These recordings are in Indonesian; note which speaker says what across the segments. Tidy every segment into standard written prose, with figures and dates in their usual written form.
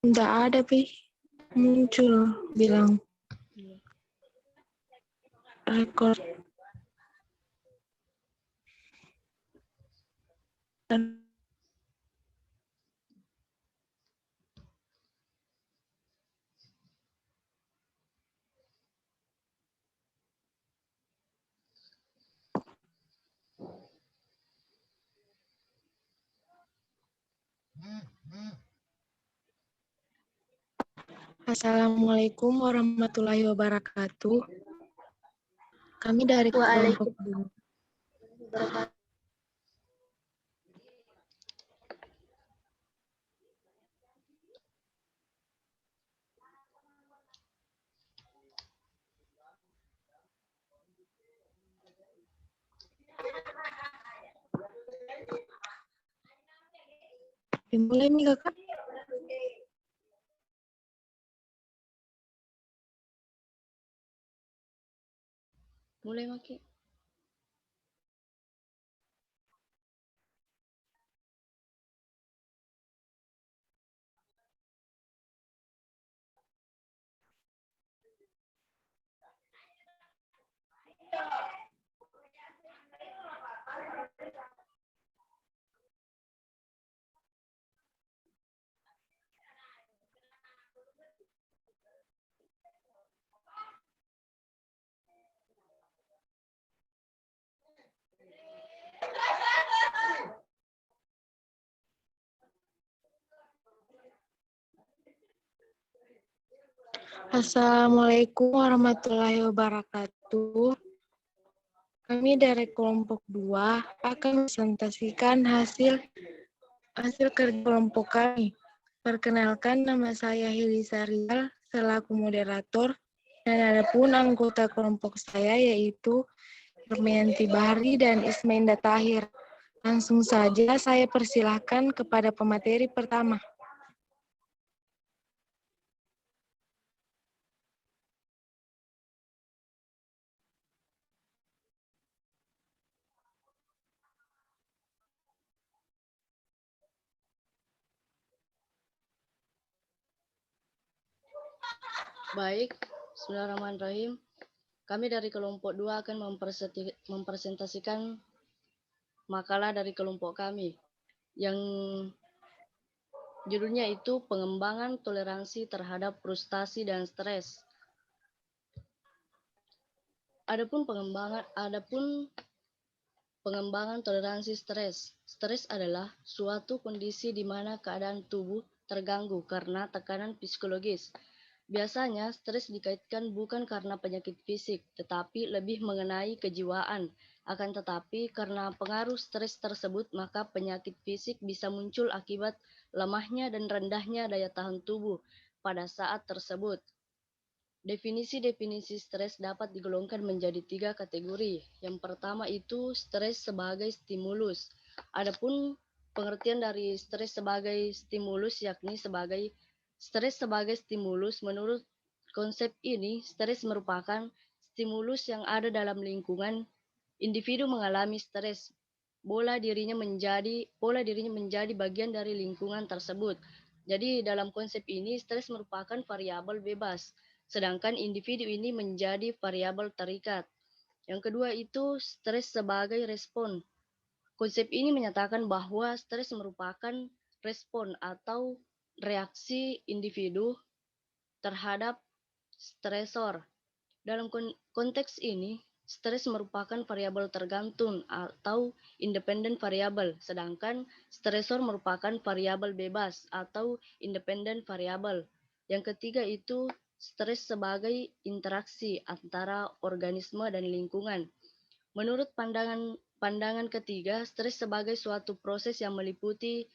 Speaker 1: Nggak ada, Pi. Muncul, bilang record. Dan Assalamualaikum warahmatullahi wabarakatuh. Kami dari kelompok dulu. Dimulai nih, Kakak.
Speaker 2: Mulai, Maki.
Speaker 1: Assalamualaikum warahmatullahi wabarakatuh. Kami dari kelompok 2 akan presentasikan hasil kerja kelompok kami. Perkenalkan, nama saya Hili Sarial selaku moderator, dan ada pun anggota kelompok saya yaitu Hermianti Bahri dan Ismainda Tahir. Langsung saja saya persilahkan kepada pemateri pertama.
Speaker 2: Baik, bismillahirrahmanirrahim. Kami dari kelompok 2 akan mempresentasikan makalah dari kelompok kami yang judulnya itu pengembangan toleransi terhadap frustasi dan stres. Adapun pengembangan toleransi stres. Stres adalah suatu kondisi di mana keadaan tubuh terganggu karena tekanan psikologis. Biasanya, stres dikaitkan bukan karena penyakit fisik, tetapi lebih mengenai kejiwaan. Akan tetapi, karena pengaruh stres tersebut, maka penyakit fisik bisa muncul akibat lemahnya dan rendahnya daya tahan tubuh pada saat tersebut. Definisi-definisi stres dapat digolongkan menjadi 3 kategori. Yang pertama itu stres sebagai stimulus. Adapun pengertian dari stres sebagai stimulus yakni sebagai stres sebagai stimulus. Menurut konsep ini, stres merupakan stimulus yang ada dalam lingkungan. Individu mengalami stres, pola dirinya menjadi bagian dari lingkungan tersebut. Jadi dalam konsep ini, stres merupakan variabel bebas, sedangkan individu ini menjadi variabel terikat. Yang kedua itu stres sebagai respon. Konsep ini menyatakan bahwa stres merupakan respon atau reaksi individu terhadap stresor. Dalam konteks ini, stres merupakan variabel tergantung atau independen variabel, sedangkan stresor merupakan variabel bebas atau independen variabel. Yang ketiga itu stres sebagai interaksi antara organisme dan lingkungan. Menurut pandangan ketiga, stres sebagai suatu proses yang meliputi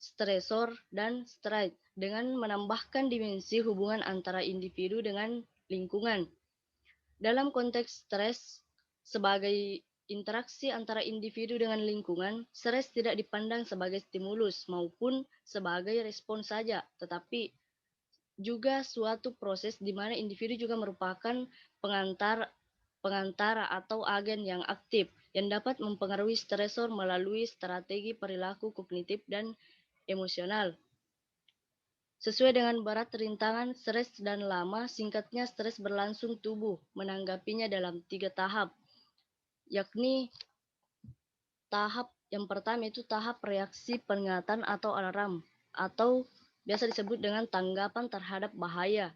Speaker 2: stresor dan strain dengan menambahkan dimensi hubungan antara individu dengan lingkungan. Dalam konteks stres sebagai interaksi antara individu dengan lingkungan, stres tidak dipandang sebagai stimulus maupun sebagai respon saja, tetapi juga suatu proses di mana individu juga merupakan pengantara atau agen yang aktif yang dapat mempengaruhi stresor melalui strategi perilaku kognitif dan emosional. Sesuai dengan berat rintangan, stres, dan lama, singkatnya stres berlangsung tubuh menanggapinya dalam 3 tahap, yakni tahap yang pertama itu tahap reaksi peringatan atau alarm, atau biasa disebut dengan tanggapan terhadap bahaya.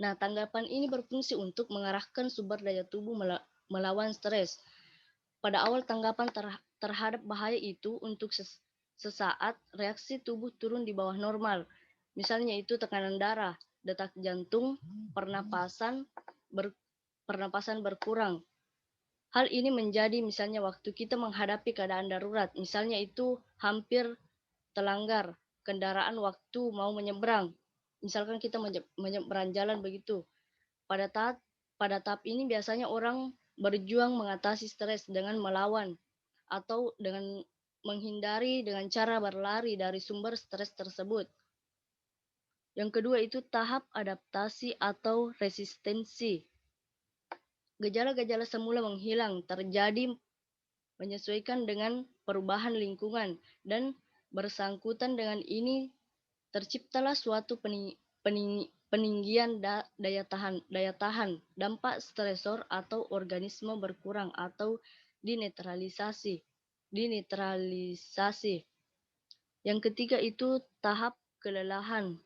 Speaker 2: Nah, tanggapan ini berfungsi untuk mengarahkan sumber daya tubuh melawan stres. Pada awal tanggapan terhadap bahaya itu untuk sesaat reaksi tubuh turun di bawah normal. Misalnya itu tekanan darah, detak jantung, pernapasan berkurang. Hal ini menjadi misalnya waktu kita menghadapi keadaan darurat, misalnya itu hampir terlanggar kendaraan waktu mau menyeberang. Misalkan kita menyeberang jalan begitu. Pada tahap ini biasanya orang berjuang mengatasi stres dengan melawan atau dengan menghindari dengan cara berlari dari sumber stres tersebut. Yang kedua itu tahap adaptasi atau resistensi. Gejala-gejala semula menghilang, terjadi menyesuaikan dengan perubahan lingkungan, dan bersangkutan dengan ini terciptalah suatu peninggian daya tahan dampak stresor atau organisme berkurang atau dinetralisasi. Yang ketiga itu tahap kelelahan.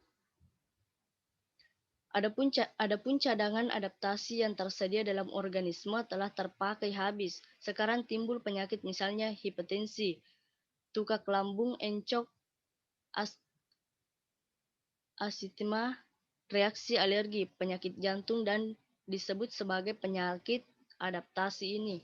Speaker 2: Adapun cadangan adaptasi yang tersedia dalam organisme telah terpakai habis. Sekarang timbul penyakit misalnya hipertensi, tukak lambung, encok, asitma, reaksi alergi, penyakit jantung, dan disebut sebagai penyakit adaptasi ini.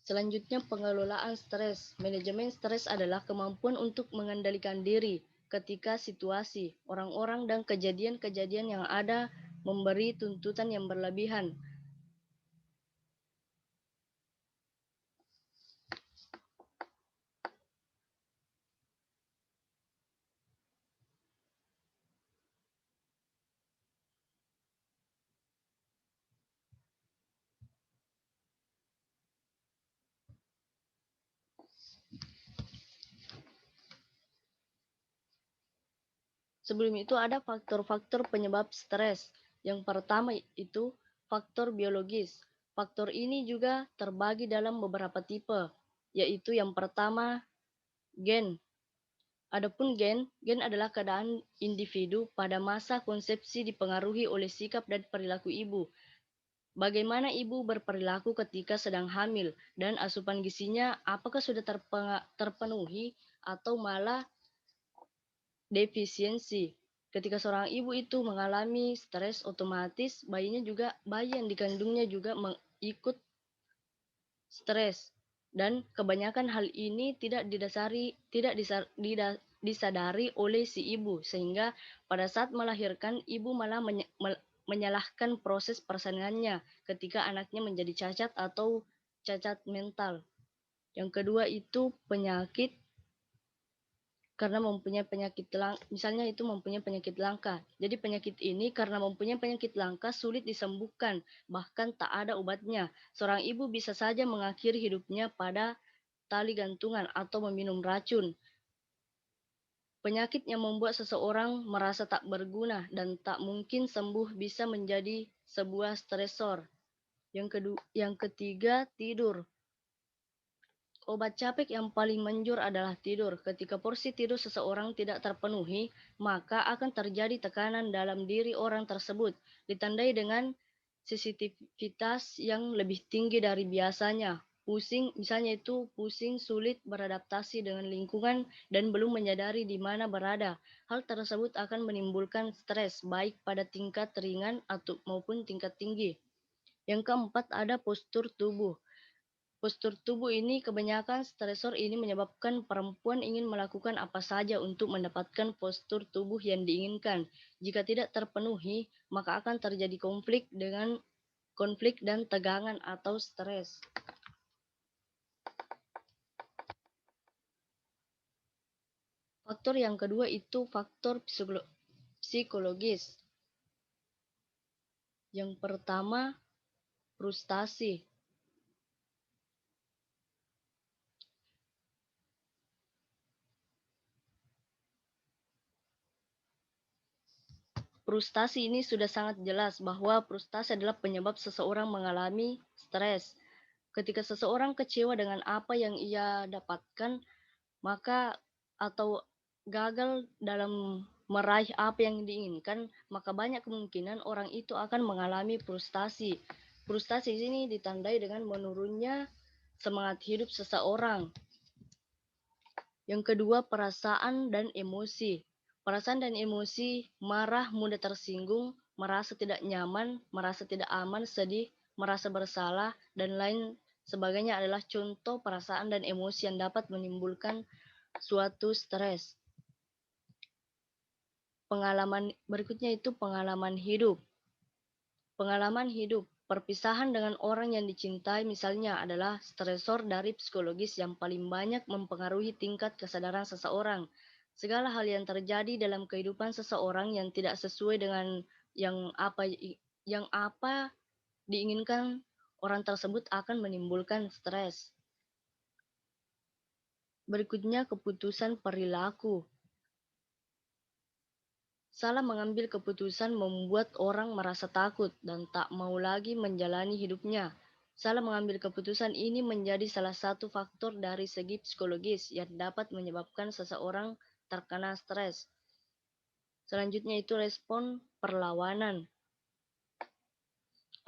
Speaker 2: Selanjutnya, pengelolaan stres. Manajemen stres adalah kemampuan untuk mengendalikan diri ketika situasi, orang-orang, dan kejadian-kejadian yang ada memberi tuntutan yang berlebihan. Sebelum itu ada faktor-faktor penyebab stres. Yang pertama itu faktor biologis. Faktor ini juga terbagi dalam beberapa tipe, yaitu yang pertama gen. Adapun gen adalah keadaan individu pada masa konsepsi dipengaruhi oleh sikap dan perilaku ibu. Bagaimana ibu berperilaku ketika sedang hamil dan asupan gizinya apakah sudah terpenuhi atau malah defisiensi. Ketika seorang ibu itu mengalami stres, otomatis bayi yang dikandungnya juga ikut stres. Dan kebanyakan hal ini tidak disadari oleh si ibu, sehingga pada saat melahirkan ibu malah menyalahkan proses persalinannya ketika anaknya menjadi cacat atau cacat mental. Yang kedua itu penyakit, karena mempunyai penyakit misalnya itu mempunyai penyakit langka. Jadi penyakit ini karena mempunyai penyakit langka sulit disembuhkan, bahkan tak ada obatnya. Seorang ibu bisa saja mengakhiri hidupnya pada tali gantungan atau meminum racun. Penyakit yang membuat seseorang merasa tak berguna dan tak mungkin sembuh bisa menjadi sebuah stresor. Yang ketiga, tidur. Obat capek yang paling manjur adalah tidur. Ketika porsi tidur seseorang tidak terpenuhi, maka akan terjadi tekanan dalam diri orang tersebut, ditandai dengan sensitivitas yang lebih tinggi dari biasanya. Pusing, misalnya itu pusing, sulit beradaptasi dengan lingkungan, dan belum menyadari di mana berada. Hal tersebut akan menimbulkan stres, baik pada tingkat ringan maupun tingkat tinggi. Yang keempat, ada postur tubuh. Postur tubuh ini, kebanyakan stresor ini menyebabkan perempuan ingin melakukan apa saja untuk mendapatkan postur tubuh yang diinginkan. Jika tidak terpenuhi, maka akan terjadi konflik dan tegangan atau stres. Faktor yang kedua itu faktor psikologis. Yang pertama, frustasi. frustasi ini sudah sangat jelas bahwa frustasi adalah penyebab seseorang mengalami stres. Ketika seseorang kecewa dengan apa yang ia dapatkan, maka atau gagal dalam meraih apa yang diinginkan, maka banyak kemungkinan orang itu akan mengalami frustasi. Frustasi ini ditandai dengan menurunnya semangat hidup seseorang. Yang kedua, perasaan dan emosi. Perasaan dan emosi, marah, mudah tersinggung, merasa tidak nyaman, merasa tidak aman, sedih, merasa bersalah, dan lain sebagainya adalah contoh perasaan dan emosi yang dapat menimbulkan suatu stres. Pengalaman berikutnya itu pengalaman hidup. Pengalaman hidup, perpisahan dengan orang yang dicintai misalnya adalah stresor dari psikologis yang paling banyak mempengaruhi tingkat kesadaran seseorang. Segala hal yang terjadi dalam kehidupan seseorang yang tidak sesuai dengan yang apa diinginkan orang tersebut akan menimbulkan stres. Berikutnya keputusan perilaku. Salah mengambil keputusan membuat orang merasa takut dan tak mau lagi menjalani hidupnya. Salah mengambil keputusan ini menjadi salah satu faktor dari segi psikologis yang dapat menyebabkan seseorang terkena stres. Selanjutnya itu respon perlawanan.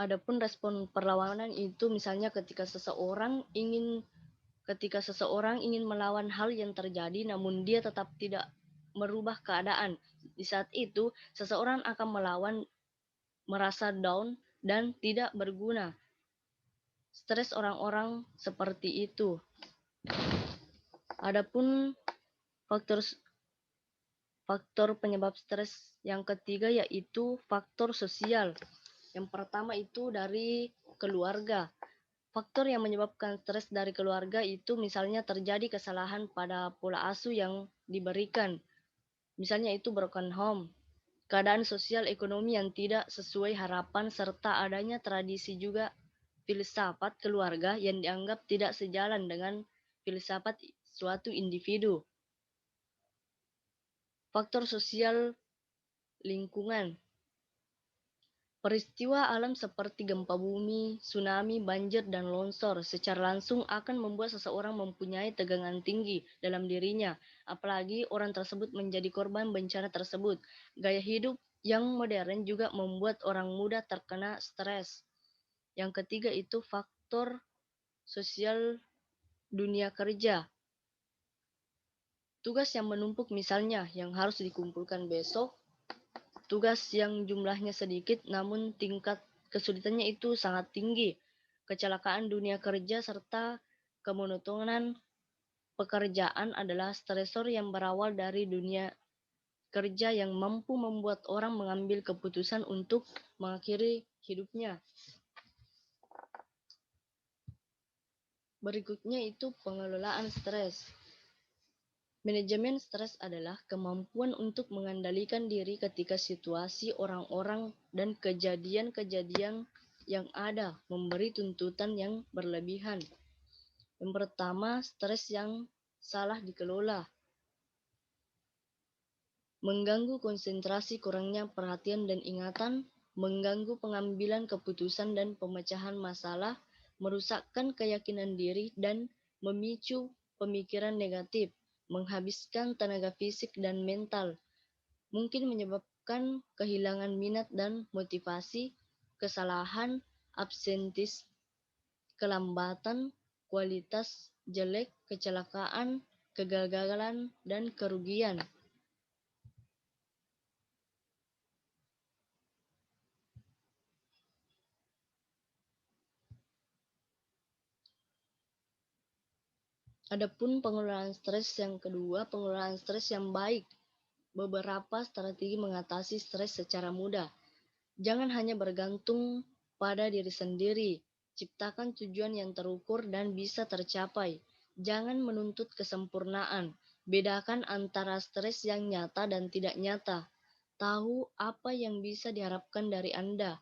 Speaker 2: Adapun respon perlawanan itu misalnya ketika seseorang ingin melawan hal yang terjadi namun dia tetap tidak merubah keadaan. Di saat itu, seseorang akan melawan, merasa down, dan tidak berguna. Stres orang-orang seperti itu. Adapun faktor penyebab stres yang ketiga yaitu faktor sosial. Yang pertama itu dari keluarga. Faktor yang menyebabkan stres dari keluarga itu misalnya terjadi kesalahan pada pola asuh yang diberikan. Misalnya itu broken home, keadaan sosial ekonomi yang tidak sesuai harapan, serta adanya tradisi juga filsafat keluarga yang dianggap tidak sejalan dengan filsafat suatu individu. Faktor sosial lingkungan. Peristiwa alam seperti gempa bumi, tsunami, banjir, dan longsor secara langsung akan membuat seseorang mempunyai tegangan tinggi dalam dirinya, apalagi orang tersebut menjadi korban bencana tersebut. Gaya hidup yang modern juga membuat orang mudah terkena stres. Yang ketiga itu faktor sosial dunia kerja. Tugas yang menumpuk misalnya yang harus dikumpulkan besok, tugas yang jumlahnya sedikit namun tingkat kesulitannya itu sangat tinggi, kecelakaan dunia kerja, serta kemonotonan pekerjaan adalah stresor yang berawal dari dunia kerja yang mampu membuat orang mengambil keputusan untuk mengakhiri hidupnya. Berikutnya itu pengelolaan stres. Manajemen stres adalah kemampuan untuk mengendalikan diri ketika situasi, orang-orang, dan kejadian-kejadian yang ada memberi tuntutan yang berlebihan. Yang pertama, stres yang salah dikelola. Mengganggu konsentrasi, kurangnya perhatian dan ingatan, mengganggu pengambilan keputusan dan pemecahan masalah, merusakkan keyakinan diri dan memicu pemikiran negatif, menghabiskan tenaga fisik dan mental, mungkin menyebabkan kehilangan minat dan motivasi, kesalahan, absentis, kelambatan, kualitas jelek, kecelakaan, kegagalan, dan kerugian. Adapun pengelolaan stres yang kedua, pengelolaan stres yang baik. Beberapa strategi mengatasi stres secara mudah. Jangan hanya bergantung pada diri sendiri. Ciptakan tujuan yang terukur dan bisa tercapai. Jangan menuntut kesempurnaan. Bedakan antara stres yang nyata dan tidak nyata. Tahu apa yang bisa diharapkan dari Anda.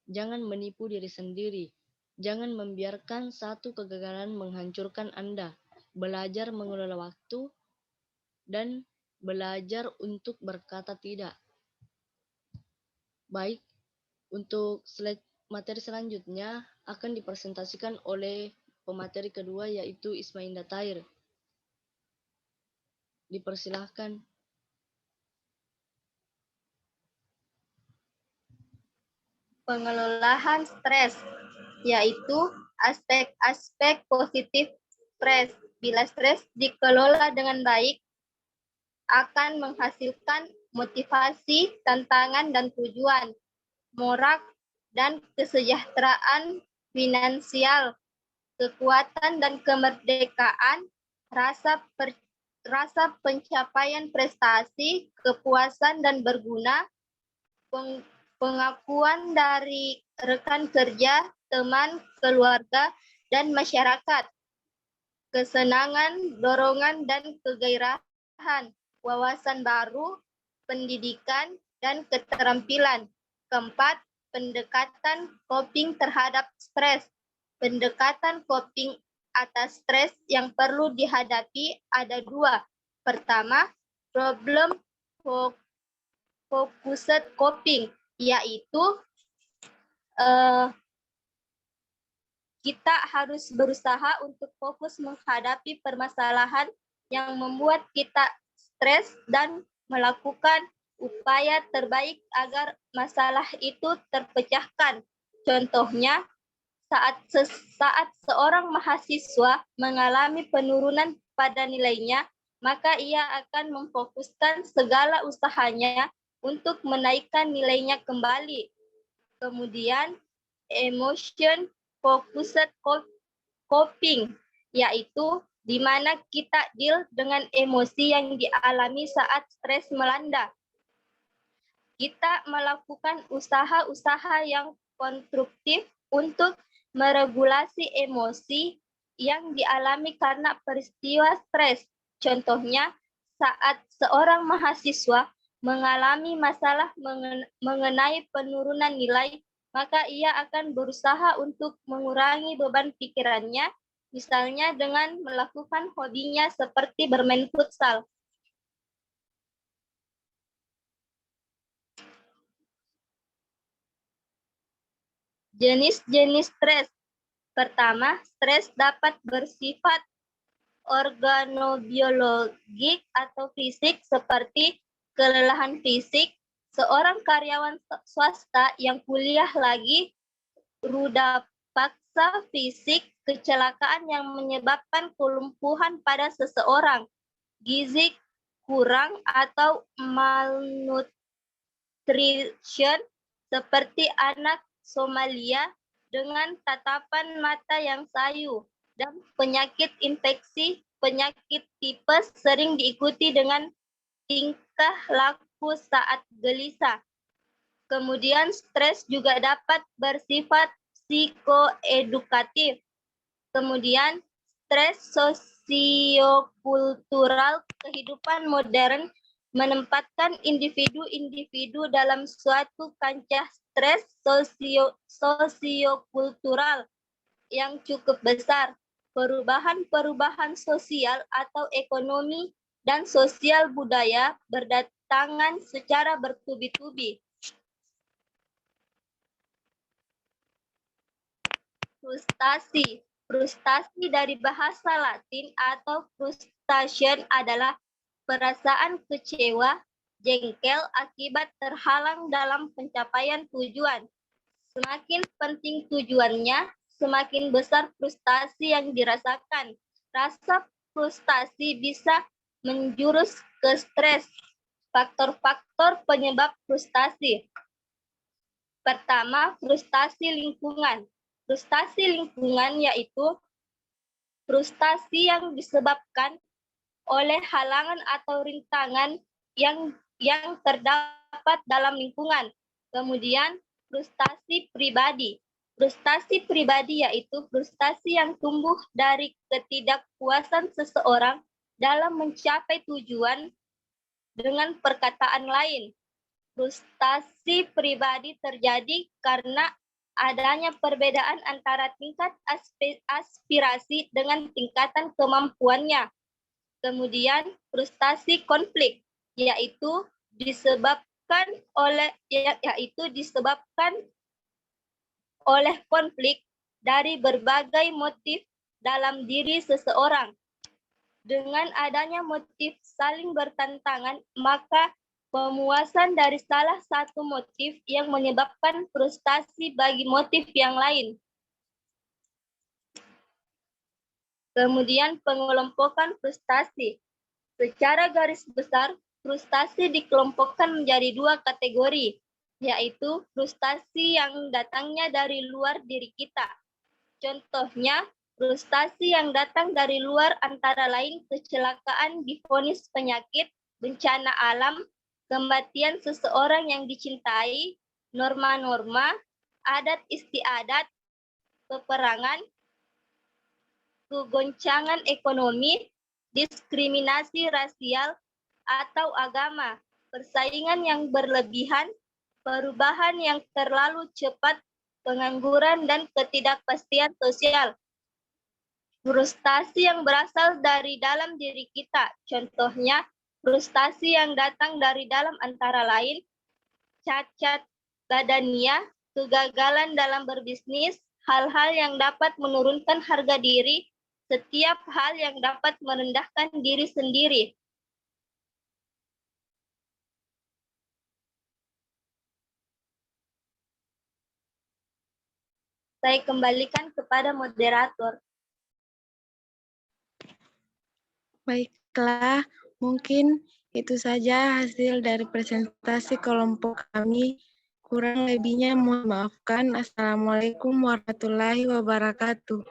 Speaker 2: Jangan menipu diri sendiri. Jangan membiarkan satu kegagalan menghancurkan Anda. Belajar mengelola waktu dan belajar untuk berkata tidak. Baik, untuk slide materi selanjutnya akan dipresentasikan oleh pemateri kedua yaitu Ismainda Tair. Dipersilahkan.
Speaker 3: Pengelolaan stres, yaitu aspek-aspek positif stres. Bila stres dikelola dengan baik, akan menghasilkan motivasi, tantangan, dan tujuan, moral, dan kesejahteraan finansial, kekuatan dan kemerdekaan, rasa pencapaian prestasi, kepuasan dan berguna, pengakuan dari rekan kerja, teman, keluarga, dan masyarakat, kesenangan, dorongan, dan kegairahan, wawasan baru, pendidikan, dan keterampilan. Keempat, pendekatan coping terhadap stres. Pendekatan coping atas stres yang perlu dihadapi ada dua. Pertama, problem focused coping, yaitu kita harus berusaha untuk fokus menghadapi permasalahan yang membuat kita stres dan melakukan upaya terbaik agar masalah itu terpecahkan. Contohnya, saat seorang mahasiswa mengalami penurunan pada nilainya, maka ia akan memfokuskan segala usahanya untuk menaikkan nilainya kembali. Kemudian, emotion focused coping, yaitu di mana kita deal dengan emosi yang dialami saat stres melanda. Kita melakukan usaha-usaha yang konstruktif untuk meregulasi emosi yang dialami karena peristiwa stres. Contohnya, saat seorang mahasiswa mengalami masalah mengenai penurunan nilai, maka ia akan berusaha untuk mengurangi beban pikirannya, misalnya dengan melakukan hobinya seperti bermain futsal. Jenis-jenis stres. Pertama, stres dapat bersifat organobiologik atau fisik seperti kelelahan fisik. Seorang karyawan swasta yang kuliah lagi, ruda paksa fisik, kecelakaan yang menyebabkan kelumpuhan pada seseorang, gizi kurang atau malnutrition seperti anak Somalia dengan tatapan mata yang sayu, dan penyakit infeksi, penyakit tipes sering diikuti dengan tingkah laku saat gelisah. Kemudian stres juga dapat bersifat psikoedukatif. Kemudian stres sosiokultural, kehidupan modern menempatkan individu-individu dalam suatu kancah stres sosiokultural yang cukup besar. Perubahan-perubahan sosial atau ekonomi dan sosial budaya berdatangan secara bertubi-tubi. Frustasi. Frustasi dari bahasa Latin atau frustration adalah perasaan kecewa, jengkel akibat terhalang dalam pencapaian tujuan. Semakin penting tujuannya, semakin besar frustasi yang dirasakan. Rasa frustasi bisa menjurus ke stres. Faktor-faktor penyebab frustasi. Pertama, frustasi lingkungan. Frustasi lingkungan yaitu frustasi yang disebabkan oleh halangan atau rintangan yang terdapat dalam lingkungan. Kemudian, frustasi pribadi. Frustasi pribadi yaitu frustasi yang tumbuh dari ketidakpuasan seseorang dalam mencapai tujuan dengan perkataan lain. Frustasi pribadi terjadi karena adanya perbedaan antara tingkat aspirasi dengan tingkatan kemampuannya. Kemudian frustasi konflik, yaitu disebabkan disebabkan oleh konflik dari berbagai motif dalam diri seseorang. Dengan adanya motif saling bertentangan, maka pemuasan dari salah satu motif yang menyebabkan frustasi bagi motif yang lain. Kemudian pengelompokan frustasi. Secara garis besar, frustasi dikelompokkan menjadi 2 kategori, yaitu frustasi yang datangnya dari luar diri kita. Contohnya, frustasi yang datang dari luar antara lain kecelakaan, divonis penyakit, bencana alam, kematian seseorang yang dicintai, norma-norma, adat istiadat, peperangan, kegoncangan ekonomi, diskriminasi rasial atau agama, persaingan yang berlebihan, perubahan yang terlalu cepat, pengangguran dan ketidakpastian sosial. Frustasi yang berasal dari dalam diri kita, contohnya frustasi yang datang dari dalam antara lain cacat badania, kegagalan dalam berbisnis, hal-hal yang dapat menurunkan harga diri, setiap hal yang dapat merendahkan diri sendiri. Saya kembalikan kepada moderator.
Speaker 1: Baiklah, mungkin itu saja hasil dari presentasi kelompok kami. Kurang lebihnya mohon maafkan. Assalamualaikum warahmatullahi wabarakatuh.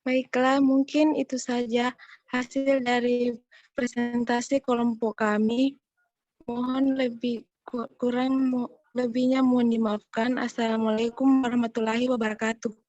Speaker 1: Baiklah, mungkin itu saja hasil dari presentasi kelompok kami. Mohon lebihnya mohon dimaafkan. Assalamualaikum warahmatullahi wabarakatuh.